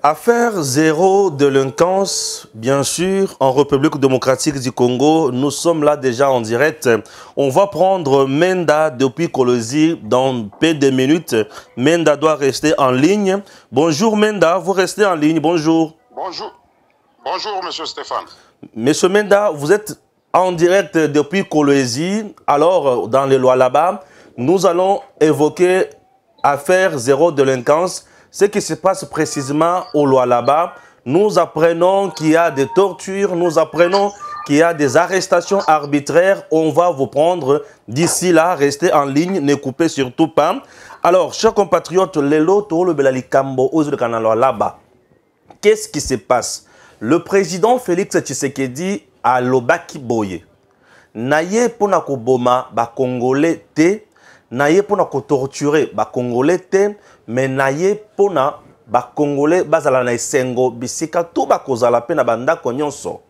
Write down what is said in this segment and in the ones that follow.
Affaire zéro délinquance, bien sûr, en République démocratique du Congo. Nous sommes là déjà en direct. On va prendre Menda depuis Kolosi dans peu de minutes. Menda doit rester en ligne. Bonjour Menda, vous restez en ligne. Bonjour. Bonjour. Bonjour, monsieur Stéphane. Monsieur Menda, vous êtes en direct depuis Kolosi. Alors, dans les lois là-bas, nous allons évoquer affaire zéro délinquance. Ce qui se passe précisément au Lualaba, nous apprenons qu'il y a des tortures, nous apprenons qu'il y a des arrestations arbitraires. On va vous prendre d'ici là, restez en ligne, ne coupez surtout pas. Alors, chers compatriotes, qu'est-ce qui se passe? Le président Félix Tshisekedi a lobaki boye. Naye pona ko boma ba Congolais te. Naye pona ko torturer ba Congolais te, mais naye pona ba Congolais bazala na esengo bisika tout ba kozala pe na banda konyonso.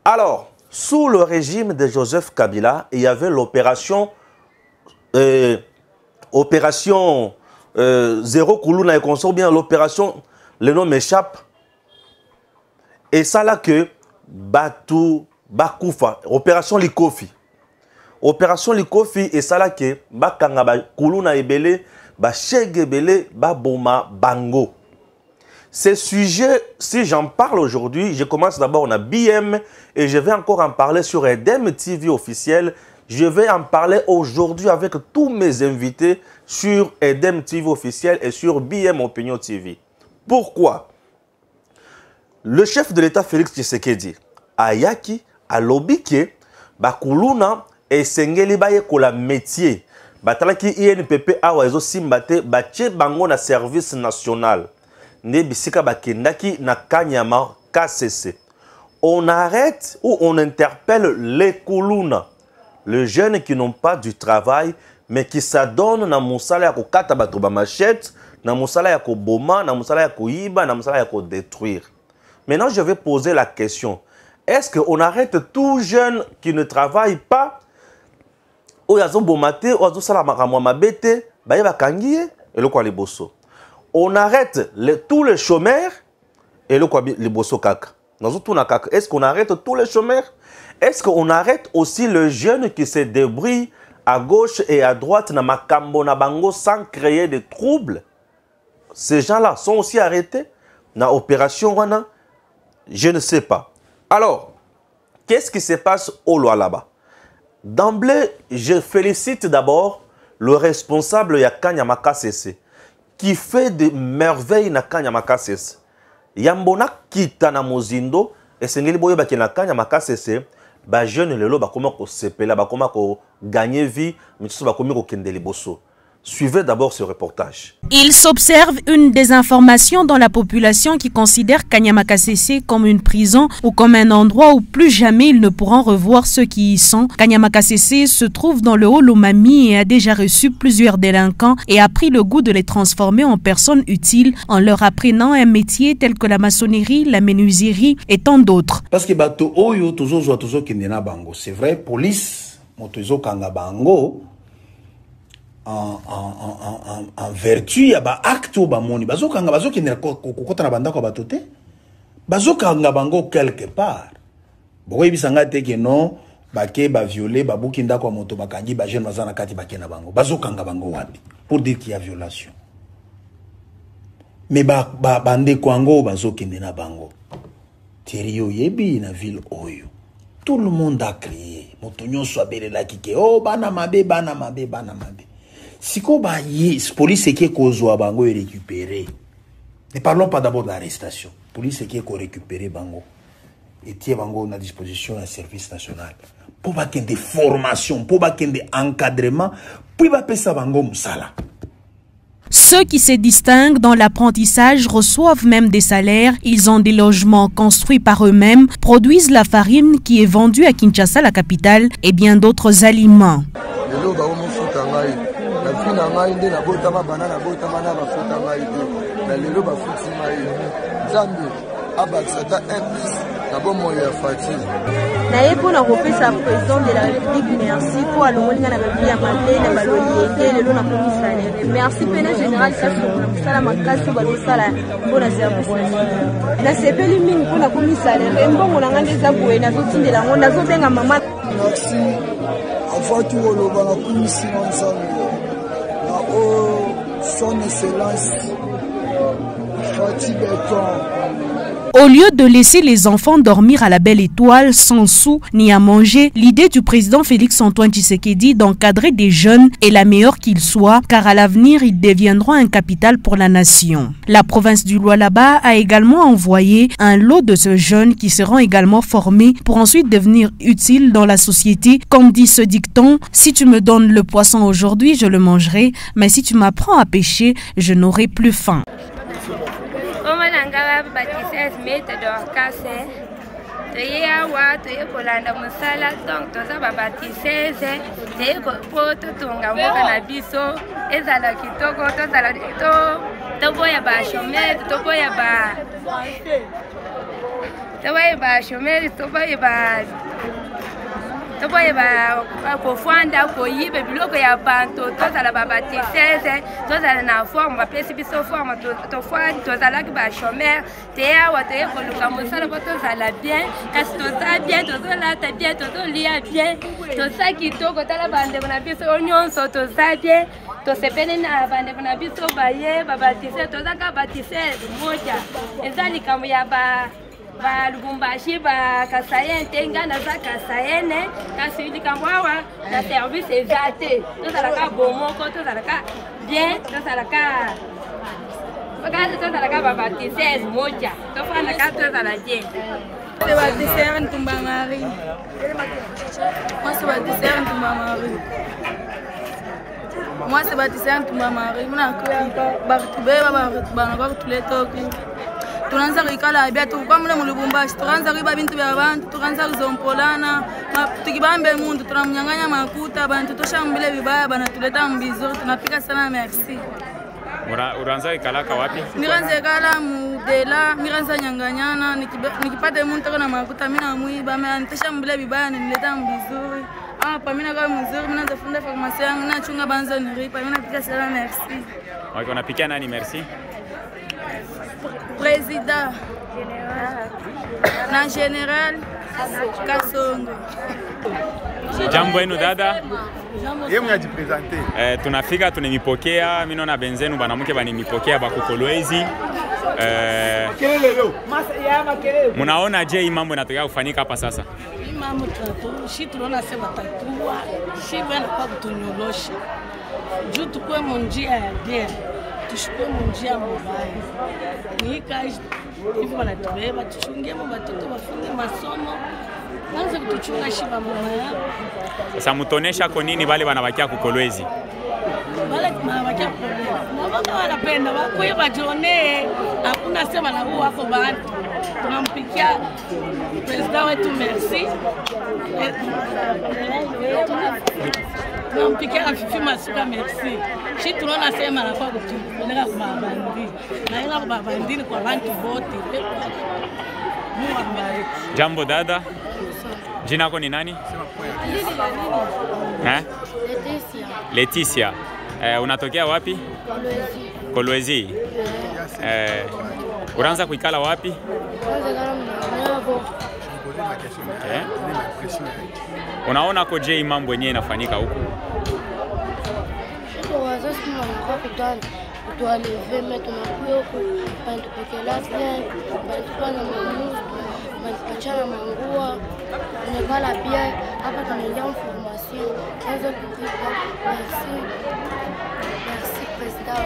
Alors, sous le régime de Joseph Kabila, il y avait l'opération Zéro Koulouna et consort, bien l'opération, le nom m'échappe. Et ça là que Batou Bakoufa, opération Likofi. Opération Likofi et ça là que bakanga ba kuluna ebele ba chege ebele ba boma bango. Ces sujets, si j'en parle aujourd'hui, je commence d'abord on a BM et je vais encore en parler sur Edem TV officiel. Je vais en parler aujourd'hui avec tous mes invités sur Edem TV officiel et sur BM Opinion TV. Pourquoi? Le chef de l'État Félix Tshisekedi ayaki alobike ba kuluna et sengeli baye kola métier batalaki INPP awa ezo simbate batie bango na service national ne bisika bakendaki na Kanyama KCC. On arrête ou on interpelle les Kuluna, les jeunes qui n'ont pas du travail mais qui s'adonnent na musala ya kokata bato ba machette, na musala ya koboma, na musala ya koyiba, na musala ya ko détruire. Maintenant je vais poser la question. Est-ce qu'on arrête tout jeune qui ne travaille pas? On arrête tous les chômeurs et les bosso kaka. Est-ce qu'on arrête tous les chômeurs? Est-ce qu'on arrête aussi les jeunes qui se débrouillent à gauche et à droite na makambo na bango sans créer de troubles? Ces gens-là sont aussi arrêtés dans l'opération Wana? Je ne sais pas. Alors, qu'est-ce qui se passe au Lualaba? D'emblée, je félicite d'abord le responsable ya Kanyama KCC qui fait des merveilles na Kanyama KCC. Yambona kita na mozindo et sengeli boye ba na Kanyama KCC ba jeune lelo ba koma ko sepela ba koma ko gagner vie mais tout ba komi ko kende liboso. Suivez d'abord ce reportage. Il s'observe une désinformation dans la population qui considère Kanyama KCC comme une prison ou comme un endroit où plus jamais ils ne pourront revoir ceux qui y sont. Kanyama KCC se trouve dans le Haut-Lomami et a déjà reçu plusieurs délinquants et a pris le goût de les transformer en personnes utiles en leur apprenant un métier tel que la maçonnerie, la menuiserie et tant d'autres. Parce que bato oyo tozo kendena bango, c'est vrai, police motozo kanga bango. En vertu ya ba acte ba moni bazokanga bazokendela kokota na bandako bato te bazokanga bango quelque part boyebisanga te ke non bake ba violer babuki ndako moto bakangi ba jeune bazana kati bakena bango bazokanga bango wapi pour dire qu'il y a violation mais bande kwango bazokende na bango terio yebi na ville oyo tout le monde a crié moto nyonso abelela kike oh bana mabe bana mabe bana mabe. Si la police qui est bango est récupéré, ne parlons pas d'abord de l'arrestation. La police qui est récupéré bango et tient bango à disposition d'un service national pour qu'il y ait des formations, pour qu'il y ait des encadrements, pour qu'il y ait bango musala. Ceux qui se distinguent dans l'apprentissage reçoivent même des salaires. Ils ont des logements construits par eux-mêmes, produisent la farine qui est vendue à Kinshasa, la capitale, et bien d'autres aliments. abakisata un d'abord moya Fatih. Naye mpona kopesa président de la République merci po alongoli nga na babi ya matene baloyenge lelo na komisalere merci pene général kasi na mosala makasi balosala mpona service nasepeli mingi mpona komisalere mbongo na nga nde eza boye nazotindela yango nazobenga mama Merci avant tout oloba na komisi na nzambe na o son excellence Fatih Beton. Au lieu de laisser les enfants dormir à la belle étoile sans sous ni à manger, l'idée du président Félix-Antoine Tshisekedi d'encadrer des jeunes est la meilleure qu'ils soient, car à l'avenir, ils deviendront un capital pour la nation. La province du Lualaba a également envoyé un lot de ces jeunes qui seront également formés pour ensuite devenir utiles dans la société. Comme dit ce dicton, si tu me donnes le poisson aujourd'hui, je le mangerai, mais si tu m'apprends à pêcher, je n'aurai plus faim. Kolanda musala donc toza babatiseze po totunga mboka na biso ezala kitoko tozala toboya ba chômage toboya ba chômage toboya ba kofanda koyiba biloko ya bantu tozala babatiseze tozala na forme bapesi biso forme tofandi tozalaki ba chômeur te awa toyekoluka mosala po tozala bien kasi toza bien tozolata bien tozolia bien toza kitoko tala bandeko na biso nyonso toza bien tosepeli na bandeko na biso baye babatise tozaka batiseze moja eza likambo ya ba Lubumbashi ba Kasayen tenga na za Kasayene kasi likambo awa na service ezate tozalaka bomoko tozalaka bien tozalaka babatiseze moja tofanda ka tozala bien. Babatiseze Ntumba Marie. Moi c'est Babatiseze Ntumba Marie. Moi c'est Babatiseze Ntumba Marie. Muna ba tuleto tunaanza kuikala bia tukwamule mu Lubumbashi tunaanza kuiba bintu bya bantu tunaanza kuzompolana tukibambe mundu tunamnyanganya makuta bantu toshambile vibaya bana tuleta mbizuri tunapika sana merci. Uranza ikalaka wapi? Niranza ikala mudela niranza nyanganyana nikipata muntu na makuta mimi namuiba mimi nitashambile vibaya nileta mbizuri hapa mimi nakaa mzuri mimi naanza farmasi yangu nachunga banza nilipa mimi napika sana merci. Okay, unapikia nani merci? Président na General Kasongo. Jambo yenu dada. Yeye mnajipresente. Tunafika tunimipokea mimi naona benzenu banamuke banimipokea bakukolwezi. Munaona je hii mambo inatokea kufanyika hapa sasa? Hii mambo tunaona sema tatua, shi bwana kwa kutunyolosha. Juu tukue munjia ya bien. Tushukue munjia mbaya. Ni kazi hivi wanatubeba tuchungie watoto wafunge masomo. Kwanza kutuchunga shiba mama yao. Sasa mutonesha kwa nini wale wanabakia kukolwezi? Wale wanabakia kukolwezi. Mama wanapenda wako bajone hakuna sema na huo wako bado. Tunampikia president wetu merci. Tunampikia Fifi Masuka merci. Shi tunaona sema na kwa kutupeleka kwa mabandi. Na ila kwa mabandi kwa bantu wote. Jambo dada. Jina lako ni nani? Leticia. Unatokea wapi? Kolwezi. Unaanza kuikala wapi? Okay. Unaona koje mambo yenyewe inafanyika huko? Bachana mangua tunekala pia hapa tunaingia information naweza kukupa merci president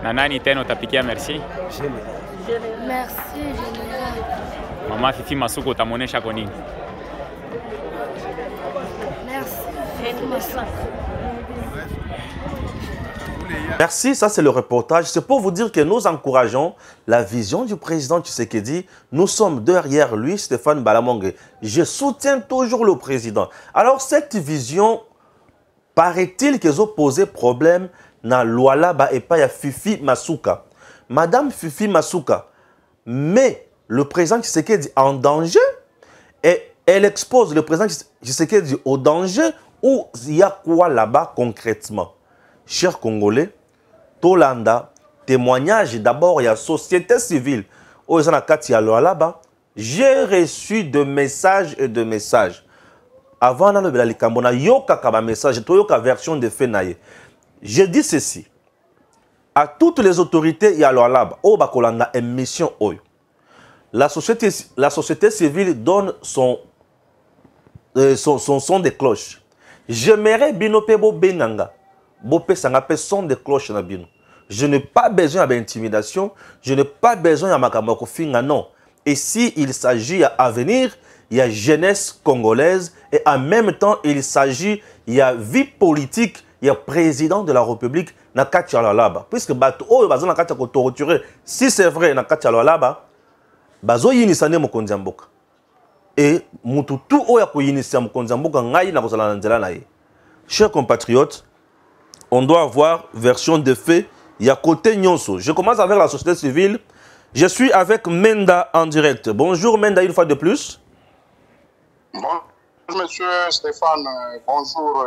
na nani tena utapikia merci merci general mama Fifi Masuka utamuonesha kwa nini merci Masuka. Merci, ça c'est le reportage. C'est pour vous dire que nous encourageons la vision du président Tshisekedi. Nous sommes derrière lui, Stéphane Balamongue. Je soutiens toujours le président. Alors cette vision, paraît-il qu'ils ont posé problème dans Lualaba et pas à Fifi Masuka. Madame Fifi Masuka, met le président Tshisekedi en danger et elle expose le président Tshisekedi au danger ou il y a quoi là-bas concrètement? Chers Congolais, Tolanda, témoignage d'abord, il y a société civile. Là-bas, j'ai reçu de messages et de messages. Avant de message, version de fait. Je dis ceci. À toutes les autorités, il y a là-bas, une mission. La société civile donne son son de cloche. J'aimerais binopebo benanga. Bopé sangape son de cloche na bino. Je n'ai pas besoin d'intimidation. Je n'ai pas besoin de makamoko finga, non. Et si il s'agit à venir, il y a jeunesse congolaise et en même temps, il s'agit, il y a vie politique, il y a président de la République na kati ya laba. Puisque bato oyo bazo na kati ya ko torturer, si c'est vrai na kati ya laba, bazo yinisane mokonzi mboka. Et mutu tout oyo ko yinisa mokonzi mboka ngai na kozala na nzela na ye. Chers compatriotes, on doit avoir version de fait. Il y a côté Nyonso. Je commence avec la société civile. Je suis avec Menda en direct. Bonjour Menda, une fois de plus. Bonjour monsieur Stéphane. Bonjour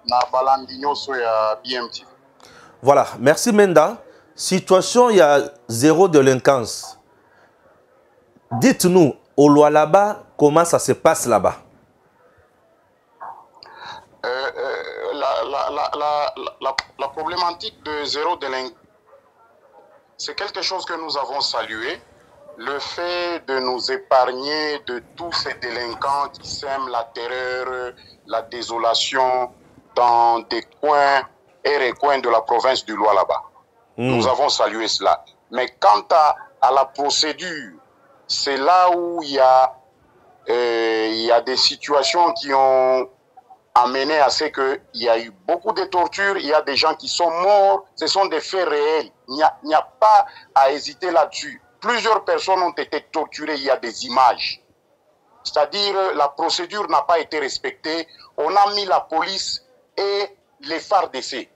Nabalandi Nyonso et BMT. Voilà, merci Menda. Situation, il y a zéro délinquance. Dites-nous, au Lualaba, comment ça se passe là-bas? La problématique de zéro délinquance, c'est quelque chose que nous avons salué. Le fait de nous épargner de tous ces délinquants qui sèment la terreur, la désolation dans des coins et recoins de la province du Lualaba. Nous avons salué cela. Mais quant à la procédure, c'est là où il y a des situations qui ont amené à ce qu'il y a eu beaucoup de tortures, il y a des gens qui sont morts, ce sont des faits réels. Il n'y a pas à hésiter là-dessus. Plusieurs personnes ont été torturées, il y a des images. C'est-à-dire, la procédure n'a pas été respectée. On a mis la police et les FARDC.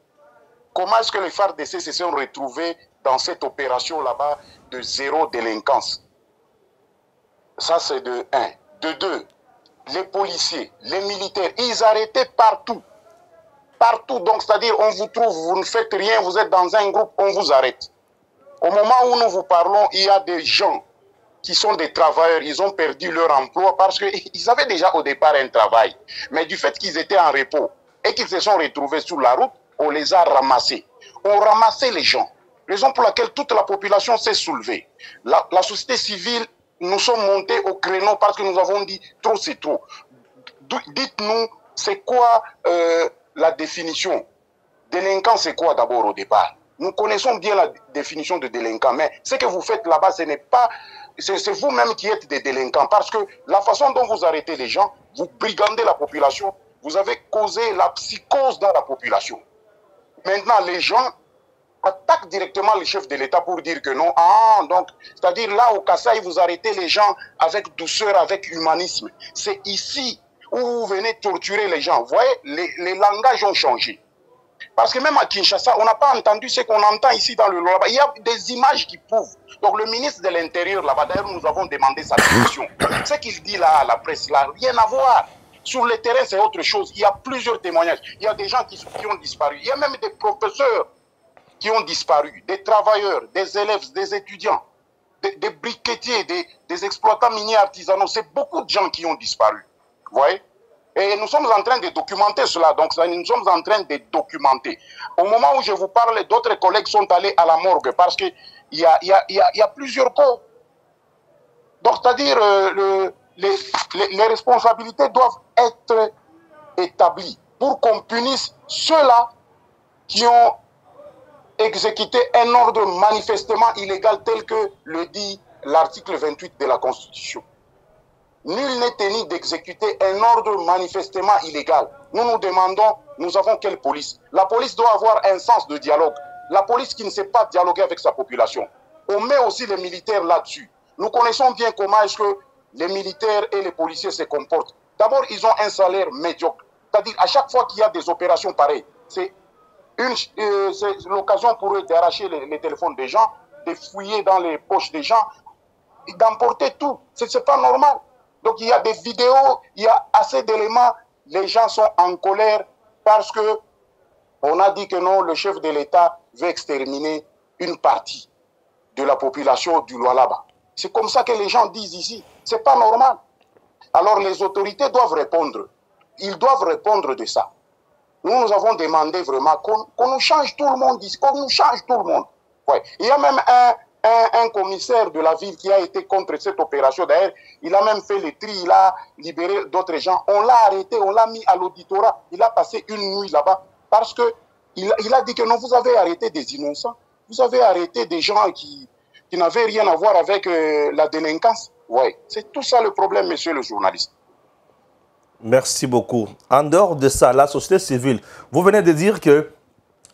Comment est-ce que les FARDC se sont retrouvés dans cette opération là-bas de zéro délinquance? Ça, c'est de 1. De 2, les policiers, les militaires, ils arrêtaient partout. Partout. Donc, c'est-à-dire, on vous trouve, vous ne faites rien, vous êtes dans un groupe, on vous arrête. Au moment où nous vous parlons, il y a des gens qui sont des travailleurs, ils ont perdu leur emploi parce qu'ils avaient déjà au départ un travail. Mais du fait qu'ils étaient en repos et qu'ils se sont retrouvés sur la route, on les a ramassés. On ramassait les gens. Raison pour laquelle toute la population s'est soulevée. La société civile, nous sommes montés au créneau parce que nous avons dit trop c'est trop. Dites-nous, c'est quoi la définition? Délinquant, c'est quoi d'abord au départ? Nous connaissons bien la définition de délinquant, mais ce que vous faites là-bas, ce n'est pas... C'est vous-même qui êtes des délinquants parce que la façon dont vous arrêtez les gens, vous brigandez la population, vous avez causé la psychose dans la population. Maintenant, les gens attaquent directement le chef de l'État pour dire que non. Ah, donc, c'est-à-dire là au Kasaï, vous arrêtez les gens avec douceur, avec humanisme. C'est ici où vous venez torturer les gens. Vous voyez, les langages ont changé. Parce que même à Kinshasa, on n'a pas entendu ce qu'on entend ici dans le Lualaba. Il y a des images qui prouvent. Donc le ministre de l'Intérieur, là-bas, d'ailleurs, nous avons demandé sa démission. Ce qu'il dit là à la presse, là, rien à voir. Sur le terrain, c'est autre chose. Il y a plusieurs témoignages. Il y a des gens qui ont disparu. Il y a même des professeurs qui ont disparu, des travailleurs, des élèves, des étudiants, des briquetiers, des exploitants miniers artisanaux. C'est beaucoup de gens qui ont disparu. Vous voyez? Et nous sommes en train de documenter cela. Donc, nous sommes en train de documenter. Au moment où je vous parle, d'autres collègues sont allés à la morgue parce qu'il y a plusieurs corps. Donc, c'est-à-dire, les responsabilités doivent être établies pour qu'on punisse ceux-là qui ont exécuté un ordre manifestement illégal tel que le dit l'article 28 de la Constitution. Nul n'est tenu d'exécuter un ordre manifestement illégal. Nous nous demandons, nous avons quelle police? La police doit avoir un sens de dialogue. La police qui ne sait pas dialoguer avec sa population. On met aussi les militaires là-dessus. Nous connaissons bien comment est-ce que les militaires et les policiers se comportent. D'abord, ils ont un salaire médiocre. C'est-à-dire, à chaque fois qu'il y a des opérations pareilles, c'est l'occasion pour eux d'arracher les téléphones des gens de fouiller dans les poches des gens, d'emporter tout. Ce n'est pas normal. Donc il y a des vidéos, il y a assez d'éléments. Les gens sont en colère parce que on a dit que non, le chef de l'État veut exterminer une partie de la population du Lualaba. C'est comme ça que les gens disent ici. Ce n'est pas normal. Alors les autorités doivent répondre. Ils doivent répondre de ça. Nous avons demandé vraiment qu'on nous change tout le monde ici, qu'on nous change tout le monde. Ouais. Il y a même un commissaire de la ville qui a été contre cette opération. D'ailleurs, il a même fait le tri, il a libéré d'autres gens. On l'a arrêté, on l'a mis à l'auditorat. Il a passé une nuit là-bas parce qu'il a dit que non, vous avez arrêté des innocents. Vous avez arrêté des gens qui n'avaient rien à voir avec la délinquance. Ouais. C'est tout ça le problème, monsieur le journaliste. Merci beaucoup. En dehors de ça, la société civile, vous venez de dire que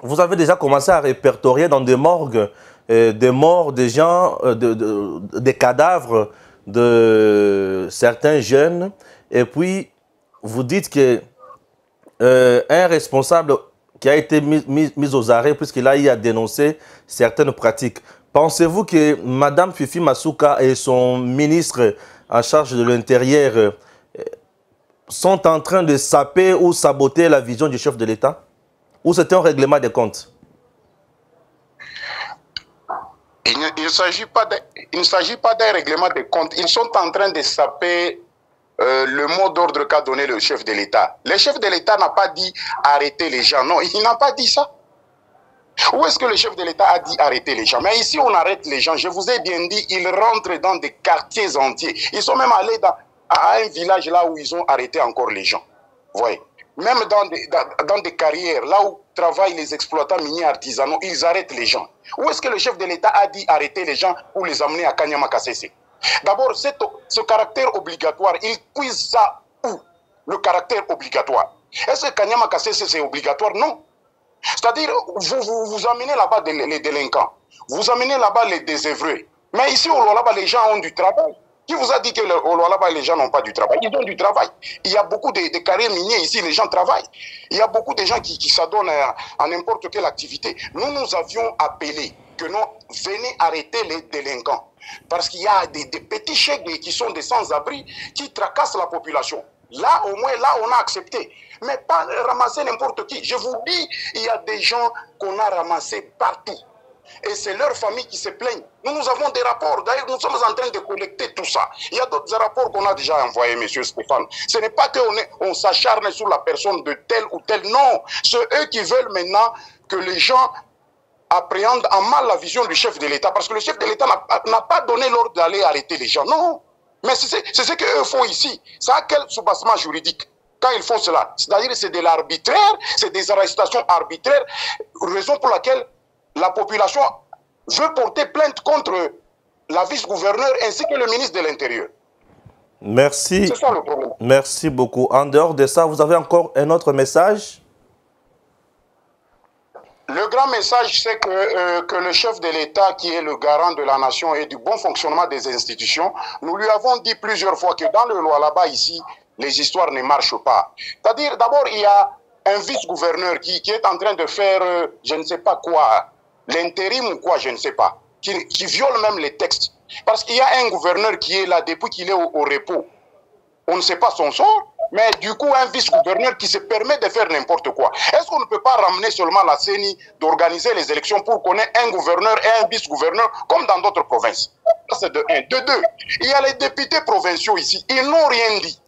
vous avez déjà commencé à répertorier dans des morgues des morts des gens, des cadavres de certains jeunes. Et puis, vous dites que un responsable qui a été mis aux arrêts puisqu'il a eu à dénoncer certaines pratiques. Pensez-vous que Mme Fifi Masuka et son ministre en charge de l'Intérieur sont en train de saper ou saboter la vision du chef de l'État? Ou c'est un règlement des comptes? Il ne s'agit pas d'un règlement des comptes. Ils sont en train de saper le mot d'ordre qu'a donné le chef de l'État. Le chef de l'État n'a pas dit arrêter les gens. Non, il n'a pas dit ça. Où est-ce que le chef de l'État a dit arrêter les gens? Mais ici, on arrête les gens. Je vous ai bien dit, ils rentrent dans des quartiers entiers. Ils sont même allés à un village là où ils ont arrêté encore les gens. Vous voyez? Même dans des carrières, là où travaillent les exploitants miniers artisanaux, ils arrêtent les gens. Où est-ce que le chef de l'État a dit arrêter les gens pour les amener à Kanyama Kasese? D'abord, ce caractère obligatoire, il puise ça où? Le caractère obligatoire. Est-ce que Kanyama Kasese c'est obligatoire? Non. C'est-à-dire, vous amenez là-bas les délinquants, vous amenez là-bas les désœuvrés. Mais ici, au Lualaba, les gens ont du travail. Qui vous a dit que au Lualaba, les gens n'ont pas du travail? Ils ont du travail. Il y a beaucoup de carrières minières ici, les gens travaillent. Il y a beaucoup de gens qui s'adonnent à n'importe quelle activité. Nous avions appelé que non, venez arrêter les délinquants. Parce qu'il y a des petits chèques qui sont des sans-abri qui tracassent la population. Là, au moins, là, on a accepté. Mais pas ramasser n'importe qui. Je vous dis, il y a des gens qu'on a ramassés partout. Et c'est leur famille qui se plaignent. Nous avons des rapports. D'ailleurs, nous sommes en train de collecter tout ça. Il y a d'autres rapports qu'on a déjà envoyés, monsieur Stéphane. Ce n'est pas qu'on s'acharne sur la personne de tel ou tel. Non. C'est eux qui veulent maintenant que les gens appréhendent en mal la vision du chef de l'État. Parce que le chef de l'État n'a pas donné l'ordre d'aller arrêter les gens. Non. Mais c'est ce qu'eux font ici. Ça a quel soubassement juridique quand ils font cela? C'est-à-dire c'est de l'arbitraire, c'est des arrestations arbitraires, raison pour laquelle la population veut porter plainte contre la vice-gouverneur ainsi que le ministre de l'Intérieur. Merci. C'est ça le problème. Merci beaucoup. En dehors de ça, vous avez encore un autre message? Le grand message, c'est que le chef de l'État, qui est le garant de la nation et du bon fonctionnement des institutions, nous lui avons dit plusieurs fois que dans le Lualaba ici, les histoires ne marchent pas. C'est-à-dire, d'abord, il y a un vice-gouverneur qui est en train de faire, je ne sais pas quoi, l'intérim ou quoi, je ne sais pas, qui viole même les textes. Parce qu'il y a un gouverneur qui est là depuis qu'il est au repos. On ne sait pas son sort. Mais du coup, un vice-gouverneur qui se permet de faire n'importe quoi. Est-ce qu'on ne peut pas ramener seulement la CENI d'organiser les élections pour qu'on ait un gouverneur et un vice-gouverneur comme dans d'autres provinces? Ça, c'est de un. De deux, il y a les députés provinciaux ici. Ils n'ont rien dit.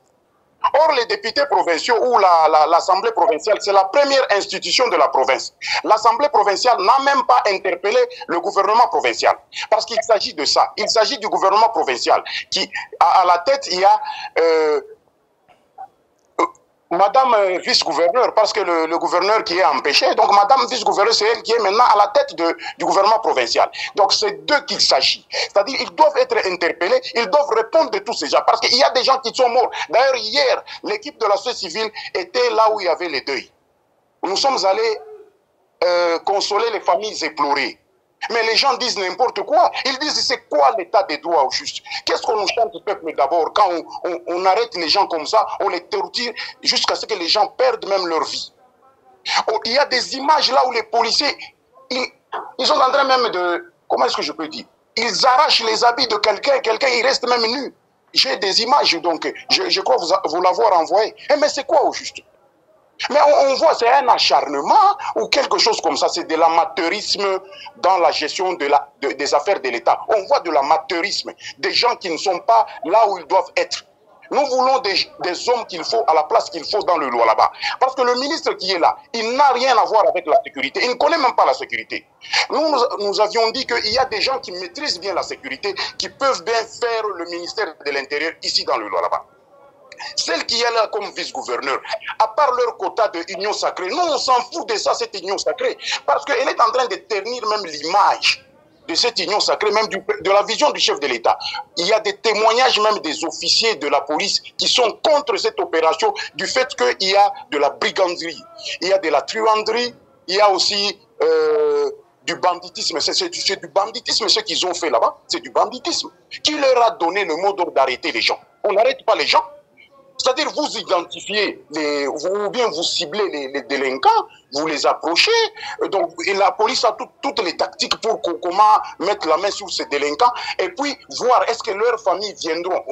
Or, les députés provinciaux ou l'Assemblée provinciale, c'est la première institution de la province. L'Assemblée provinciale n'a même pas interpellé le gouvernement provincial. Parce qu'il s'agit de ça. Il s'agit du gouvernement provincial qui, à la tête, il y a... Madame vice-gouverneur, parce que le gouverneur qui est empêché, donc Madame vice-gouverneur, c'est elle qui est maintenant à la tête du gouvernement provincial. Donc c'est d'eux qu'il s'agit. C'est-à-dire ils doivent être interpellés, ils doivent répondre de tous ces gens, parce qu'il y a des gens qui sont morts. D'ailleurs, hier, l'équipe de la société civile était là où il y avait les deuils. Nous sommes allés consoler les familles éplorées. Mais les gens disent n'importe quoi. Ils disent c'est quoi l'état des droits au juste? Qu'est-ce qu'on nous chante du peuple d'abord? Quand on arrête les gens comme ça, on les torture jusqu'à ce que les gens perdent même leur vie. Il y a des images là où les policiers, ils sont en train même de comment est-ce que je peux dire? Ils arrachent les habits de quelqu'un, il reste même nu. J'ai des images, donc je crois vous l'avoir envoyé. Mais c'est quoi au juste? Mais on voit, c'est un acharnement ou quelque chose comme ça. C'est de l'amateurisme dans la gestion des affaires de l'État. On voit de l'amateurisme, des gens qui ne sont pas là où ils doivent être. Nous voulons des hommes qu'il faut à la place qu'il faut dans le lot là-bas. Parce que le ministre qui est là, il n'a rien à voir avec la sécurité. Il ne connaît même pas la sécurité. Nous avions dit qu'il y a des gens qui maîtrisent bien la sécurité, qui peuvent bien faire le ministère de l'Intérieur ici dans le lot là-bas. Celle qui est là comme vice-gouverneur, à part leur quota de union sacrée, nous on s'en fout de ça, cette union sacrée, parce qu'elle est en train de ternir même l'image de cette union sacrée, même de la vision du chef de l'État. Il y a des témoignages même des officiers de la police qui sont contre cette opération, du fait qu'il y a de la briganderie, il y a de la truanderie, il y a aussi du banditisme. C'est du banditisme ce qu'ils ont fait là-bas, c'est du banditisme. Qui leur a donné le mot d'ordre d'arrêter les gens? On n'arrête pas les gens. C'est-à-dire vous identifiez, ou bien vous ciblez les délinquants, vous les approchez. Donc, et la police a toutes les tactiques pour comment mettre la main sur ces délinquants. Et puis, voir est-ce que leurs familles viendront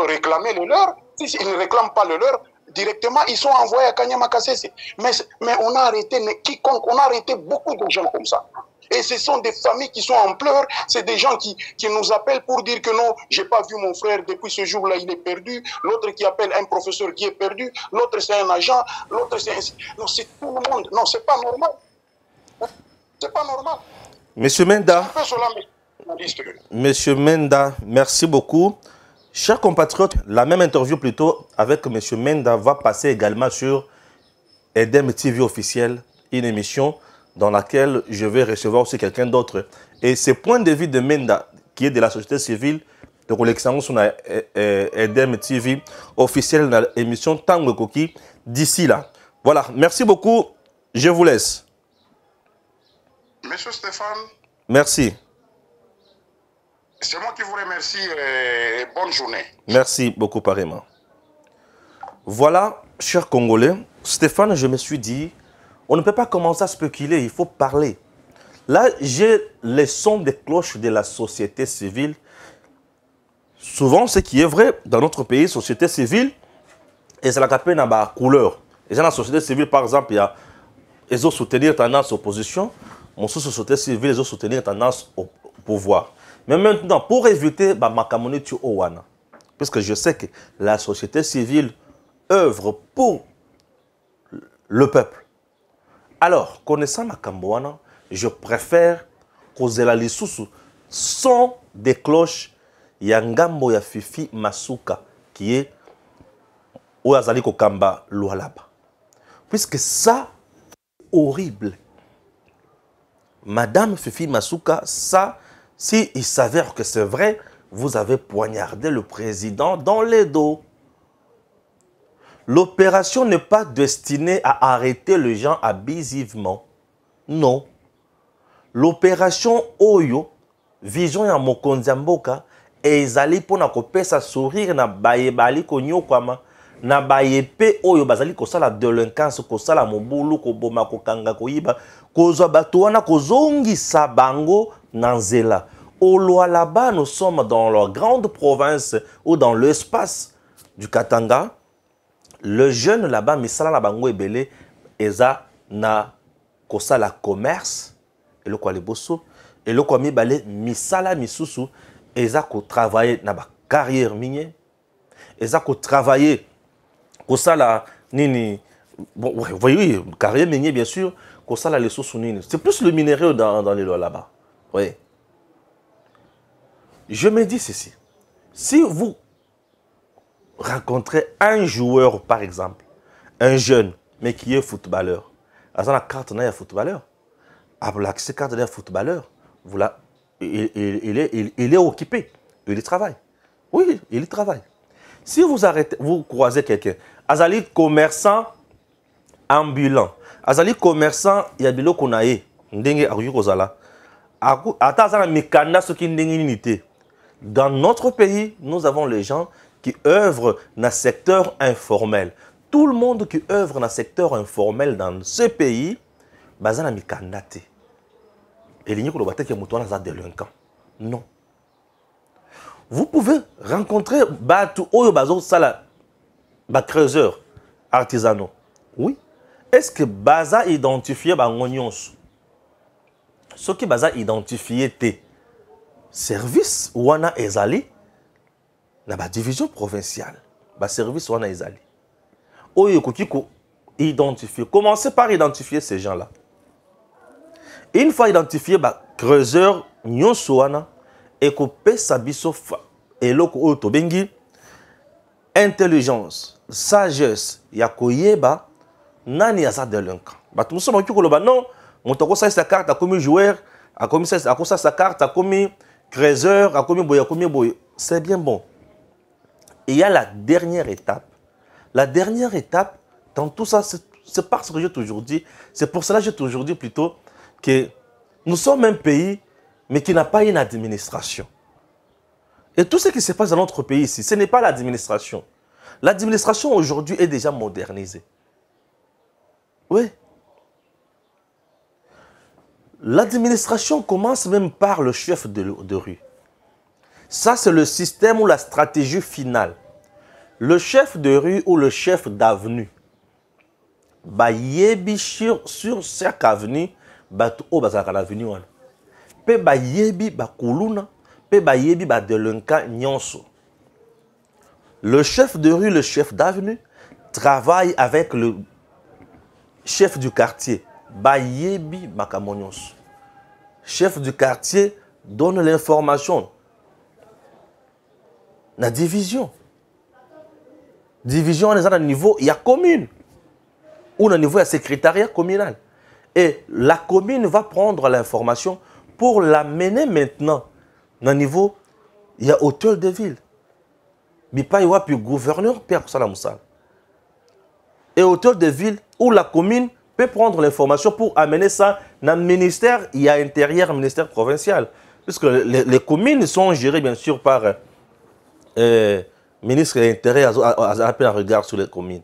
réclamer le leur. S'ils ne réclament pas le leur, directement, ils sont envoyés à Kanyama Kasese. Mais on a arrêté quiconque, on a arrêté beaucoup de gens comme ça. Et ce sont des familles qui sont en pleurs, c'est des gens qui nous appellent pour dire que non, j'ai pas vu mon frère depuis ce jour-là, il est perdu. L'autre qui appelle un professeur qui est perdu, l'autre c'est un agent, l'autre c'est un... Non, c'est tout le monde. Non, c'est pas normal. C'est pas normal. Monsieur Menda, Monsieur Menda, merci beaucoup. Chers compatriotes, la même interview plutôt avec Monsieur Menda va passer également sur Edem TV officiel, une émission dans laquelle je vais recevoir aussi quelqu'un d'autre. Et ce point de vue de Menda, qui est de la société civile, de collection sur Edem TV officiel dans l'émission Tango Koki, d'ici là. Voilà, merci beaucoup. Je vous laisse. Monsieur Stéphane. Merci. C'est moi qui vous remercie et bonne journée. Merci beaucoup, pareillement. Voilà, chers Congolais, Stéphane, je me suis dit, on ne peut pas commencer à spéculer, il faut parler. Là, j'ai les sons des cloches de la société civile. Souvent, ce qui est vrai dans notre pays, société civile, et c'est la capée dans la couleur. Et dans la société civile, par exemple, il y a ils ont soutenir tendance opposition, mon société civile, ils ont soutenir tendance au pouvoir. Mais maintenant, pour éviter ma communauté Owana, parce que je sais que la société civile œuvre pour le peuple. Alors, connaissant ma Kamboana, je préfère causer la lisusu sans des cloches Yangambo ya Fifi Masuka qui est Oazali Kokamba Lualaba. Puisque ça, horrible. Madame Fifi Masuka, ça, si il s'avère que c'est vrai, vous avez poignardé le président dans les dos. L'opération n'est pas destinée à arrêter les gens abusivement. Non. L'opération Oyo, vision ya mokonzi mboka, ezali pona kopesa sourire na bayebali konyokwama, na bayepe Oyo bazali kosala délinquance, kosala mobulu, koboma kokanga koyiba, kozwa bato wana kozongisa bango na nzela. Au Lualaba, nous sommes dans la grande province ou dans l'espace du Katanga. Le jeune là-bas, misala la bango ebele, eza na kosala commerce, et le kwa le bosso, et le kwa mibale misala misusu, eza ko travailler na ba carrière minière, eza ko travailler kosala nini, bon, ouais, oui, carrière minière bien sûr, kosala les sous nini. C'est plus le minerai dans les lois là-bas. Oui. Je me dis ceci. Si vous rencontrez un joueur, par exemple, un jeune, mais qui est footballeur, à la carte de footballeur, à l'accès carte de footballeur, il est occupé, il travaille. Oui, il travaille. Si vous arrêtez, vous croisez quelqu'un, Azali commerçant ambulant, Azali commerçant yabilo konaye, ndenge aruyo kozala, atazana mikanda soki ndenge nité. Dans notre pays, nous avons les gens qui œuvrent dans le secteur informel. Tout le monde qui œuvre dans le secteur informel dans ce pays, bazana mikandate. Et il y a des gens délinquants. Non. Vous pouvez rencontrer Batou Oyo Bazo Sala, creuseur artisanaux. Oui. Est-ce que Baza identifié Bangonyons? Ce qui Baza identifié tes services Wana Ezali, la division provinciale, le service Wana Ezali. Oyo Kokiko identifier. Commencez par identifier ces gens-là. Une fois identifié, creuseur Nyonsoana et Kopé Sabiso et Loko Otobengi, intelligence, sagesse, Yakoyeba, Nani Asa délinquant. Tout le monde dit non, on t'a sa carte, a commis joueur, a commis sa carte, a commis creuseur, a commis boy. C'est bien bon. Et il y a la dernière étape. La dernière étape, dans tout ça, c'est parce que j'ai toujours dit, c'est pour cela que j'ai toujours dit plutôt que nous sommes un pays, mais qui n'a pas une administration. Et tout ce qui se passe dans notre pays ici, ce n'est pas l'administration. L'administration aujourd'hui est déjà modernisée. Oui. L'administration commence même par le chef de rue. Ça, c'est le système ou la stratégie finale. Le chef de rue ou le chef d'avenue, sur chaque avenue, l'avenue, pe yebi kuluna, pe yebi délinquant nyonso. Le chef de rue, le chef d'avenue, travaille avec le chef du quartier. Yebi makamonyos. Chef du quartier donne l'information. La division. Division, on est à un niveau, il y a commune. Ou à niveau, il y a secrétariat communal. Et la commune va prendre l'information pour l'amener maintenant. Dans le niveau, il y a hôtel de ville. Mais pas il y a plus gouverneur, Pierre Salamoussal. Et hôtel de ville, où la commune peut prendre l'information pour amener ça dans le ministère, il y a intérieur, ministère provincial. Puisque les communes sont gérées bien sûr par ministre de l'Intérieur à un regard sur les communes.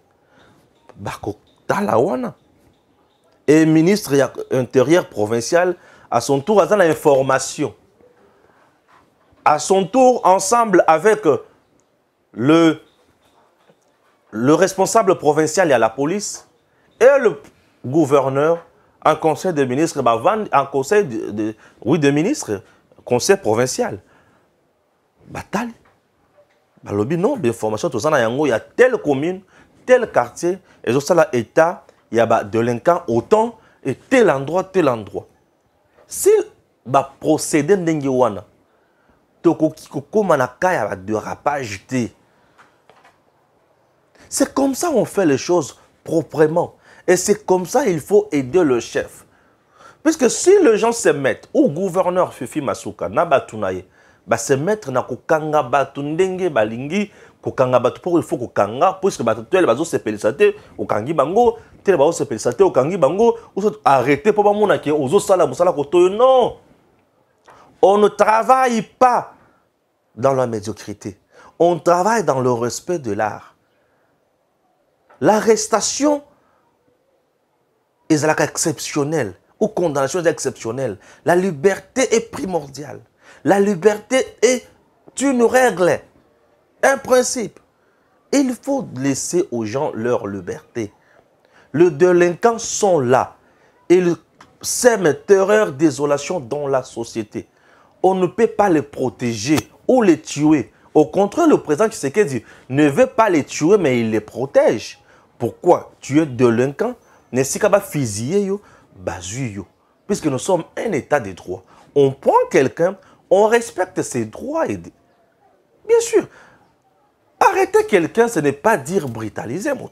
Et ministre intérieur provincial, à son tour, a l'information. À son tour, ensemble avec le responsable provincial et à la police, et le gouverneur, en conseil de ministres, en conseil de ministres, conseil provincial. Bataille. Non, l'information, il y a telle commune, tel quartier, et ça, l'État, il y a des délinquants autant, et tel endroit. Si le procédé n'est pas dérapage, c'est comme ça qu'on fait les choses proprement. Et c'est comme ça qu'il faut aider le chef. Puisque si les gens se mettent, ou gouverneur Fifi Masuka, Nabatunaye, se mettre na kokanga batu ndenge balingi kokanga batu pour il faut kokanga puisque batu tel bazo se pelisate okangi bango tel bazo se pelisate okangi bango ou arrêter pour ba mona ki ozo sala musala kotoyo. Non, on ne travaille pas dans la médiocrité, on travaille dans le respect de l'art. L'arrestation est exceptionnelle ou condamnation est exceptionnelle. La liberté est primordiale. La liberté est une règle, un principe. Il faut laisser aux gens leur liberté. Les délinquants sont là. Ils sèment terreur, désolation dans la société. On ne peut pas les protéger ou les tuer. Au contraire, le président Tshisekedi ne veut pas les tuer, mais il les protège. Pourquoi? Tuer délinquant, n'est-ce pas fusiller, bazuyo. Puisque nous sommes un état de droit. On prend quelqu'un, on respecte ses droits. Bien sûr, arrêter quelqu'un, ce n'est pas dire brutaliser. Non,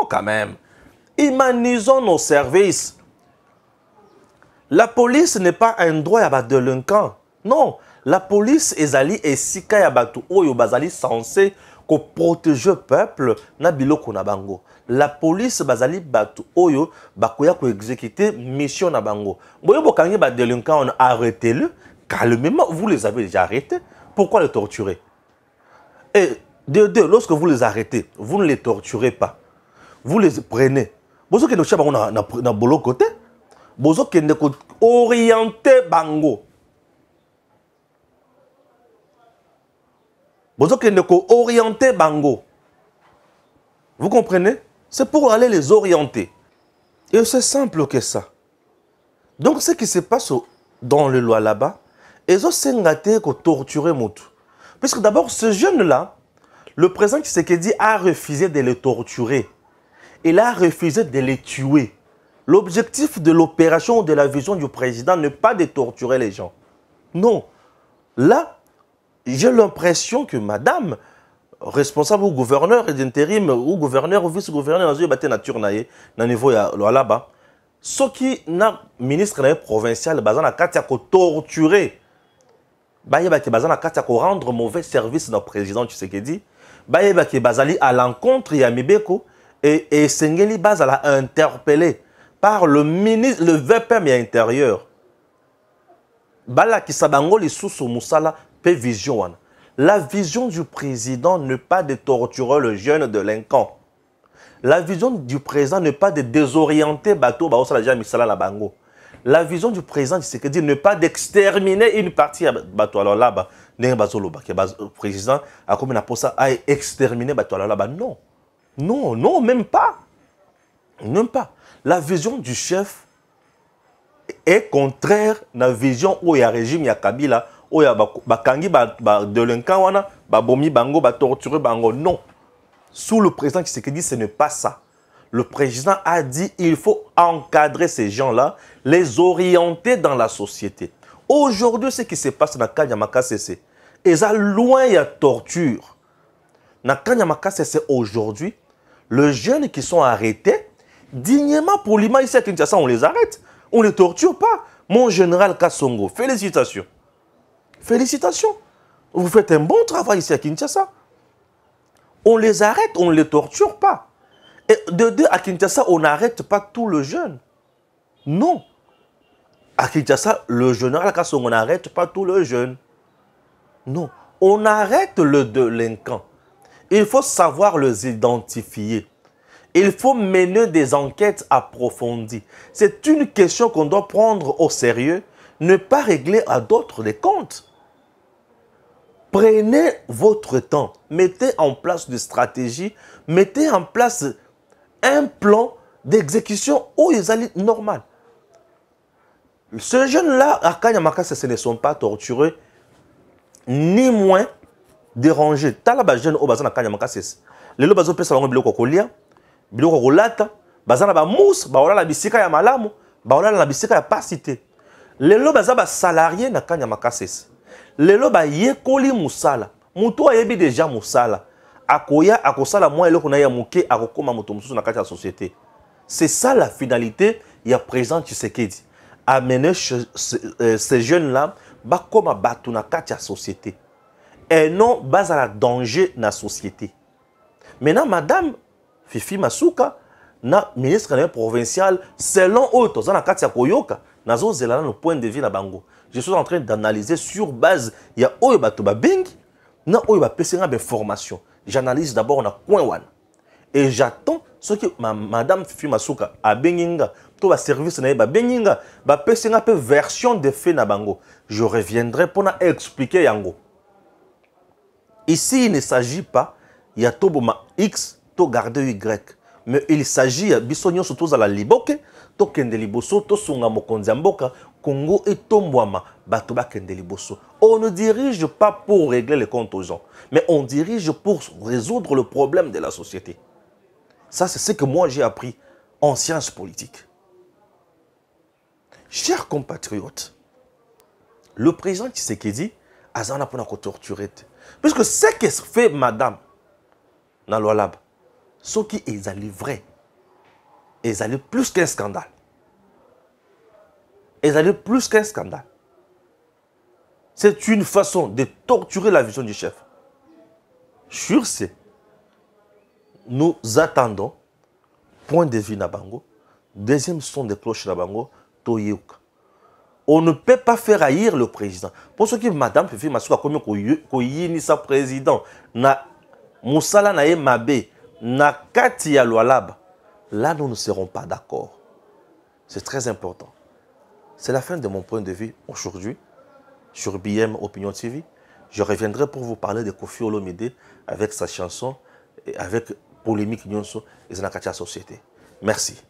quand même. Humanisons nos services. La police n'est pas un droit à des délinquants. Non, la police est allée et si kaya batu oyo bazali censé ko protéger le peuple na biloko na bango. La police bazali batu oyo bakoya ko exécuter mission na bango. Boyo bokangi ba délinquants, arrêtez-le calmement. Vous les avez déjà arrêtés. Pourquoi les torturer? Et de deux, lorsque vous les arrêtez, vous ne les torturez pas. Vous les prenez, Bozo kende kotia bango na bolo côté. Bozo kende ko orienter bango. Bozo kende ko orienter bango. Vous comprenez? C'est pour aller les orienter. Et c'est simple que ça. Donc ce qui se passe dans le loi là-bas, ils ont sengaté ko torturer Motu. Puisque d'abord ce jeune-là, le président Tshisekedi a refusé de les torturer. Il a refusé de les tuer. L'objectif de l'opération ou de la vision du président n'est pas de torturer les gens. Non. Là, j'ai l'impression que madame, responsable ou gouverneur d'intérim ou gouverneur ou vice-gouverneur dans une nature na niveau là-bas, ce qui n'a ministre provincial bazana katia ko torturer, bazana katia ko rendre mauvais service dans le président Tshisekedi. Bayeba ki bazali à l'encontre ya Mibeko et Sengeli bazala interpellé par le ministre, le VPM intérieur. Bala ki sabango li sous musala pe vision wana. La vision du président n'est pas de torturer le jeune délinquant. La vision du président n'est pas de désorienter bateau baosala ja misala la bango. La vision du président Tshisekedi n'est pas d'exterminer une partie bateau alors là-bas. Le président a comme une posa à exterminer là-bas. Non. Non, non, même pas. Même pas. La vision du chef est contraire à la vision où il y a régime, il y a Kabila, où il y a bakangi, délinquant, bomi bango, torturer bango. Non. Sous le président qui dit ce n'est pas ça. Le président a dit qu'il faut encadrer ces gens-là, les orienter dans la société. Aujourd'hui, ce qui se passe dans Kanyamaka CC, et ça loin il y a torture. Dans Kanyamaka CC aujourd'hui, les jeunes qui sont arrêtés, dignement pour l'imam ici à Kinshasa, on les arrête. On ne les torture pas. Mon général Kassongo, félicitations. Félicitations. Vous faites un bon travail ici à Kinshasa. On les arrête, on ne les torture pas. Et de deux, à Kinshasa, on n'arrête pas tout le jeune. Non. À Kinshasa, le général Kassongo, on n'arrête pas tout le jeune. Non. On arrête le délinquant. Il faut savoir les identifier. Il faut mener des enquêtes approfondies. C'est une question qu'on doit prendre au sérieux, ne pas régler à d'autres les comptes. Prenez votre temps, mettez en place des stratégies, mettez en place un plan d'exécution où ils allaient normal. Ce jeune-là, à Kanyamaka, ce ne sont pas torturés, ni moins dérangés. Talaba jeune au bazan à Kanyamaka, c'est les lots bazan pesa bango biloko kolia, biloko kolata, bazan ba mousse, ba wala la bisika ya malamu, ba wala la bisika ya pasité. Les lots bazan ba salarié na Kanyamaka, c'est les lots ba yekoli musala, muto ayebi déjà musala, akoya akosala moi eloko na ya muke akokoma muto mususu na kati ya société. C'est ça la finalité, il y a présent Tshisekedi. Amener ces jeunes-là comme à battre dans la société. Et non, bas à la danger dans la société. Maintenant, madame Fifi Masuka, na ministre provincial, selon eux, dans la Katia Koyoka, dans le point de vue na bango. Je suis en train d'analyser sur base, il y a eux batuba bengi, na eux ba pesenga be formation. J'analyse d'abord na coin one. Et j'attends ce que madame Fifi Masuka a benginga. Tout service na ba benginga ba pesenga pe version de fait na bango. Je reviendrai pour expliquer yango. Ici il ne s'agit pas il y a toboma X to garder Y, mais il s'agit bisonyo surtout à la liboke to kende liboso to sunga mokonzi mboka Congo et tombwama bato ba kende liboso. On ne dirige pas pour régler les comptes aux gens, mais on dirige pour résoudre le problème de la société. Ça c'est ce que moi j'ai appris en sciences politiques. Chers compatriotes, le président Tshisekedi a zana pour nous torturer. Puisque ce que fait madame dans le lab, ce qui est vrai, ils allaient plus qu'un scandale. Ils allaient plus qu'un scandale. C'est une façon de torturer la vision du chef. Sur ce, nous attendons, point de vue Nabango, deuxième son de cloche Nabango, Toyuka. On ne peut pas faire haïr le président. Pour ce qui est madame Fifi Masuka comme koyini sa président na musala na mabe na kati ya lwalaba là, nous ne serons pas d'accord. C'est très important. C'est la fin de mon point de vue aujourd'hui sur BM Opinion TV. Je reviendrai pour vous parler de Koffi Olomide avec sa chanson et avec polémique Nyonso et Zanakatia Société. Merci.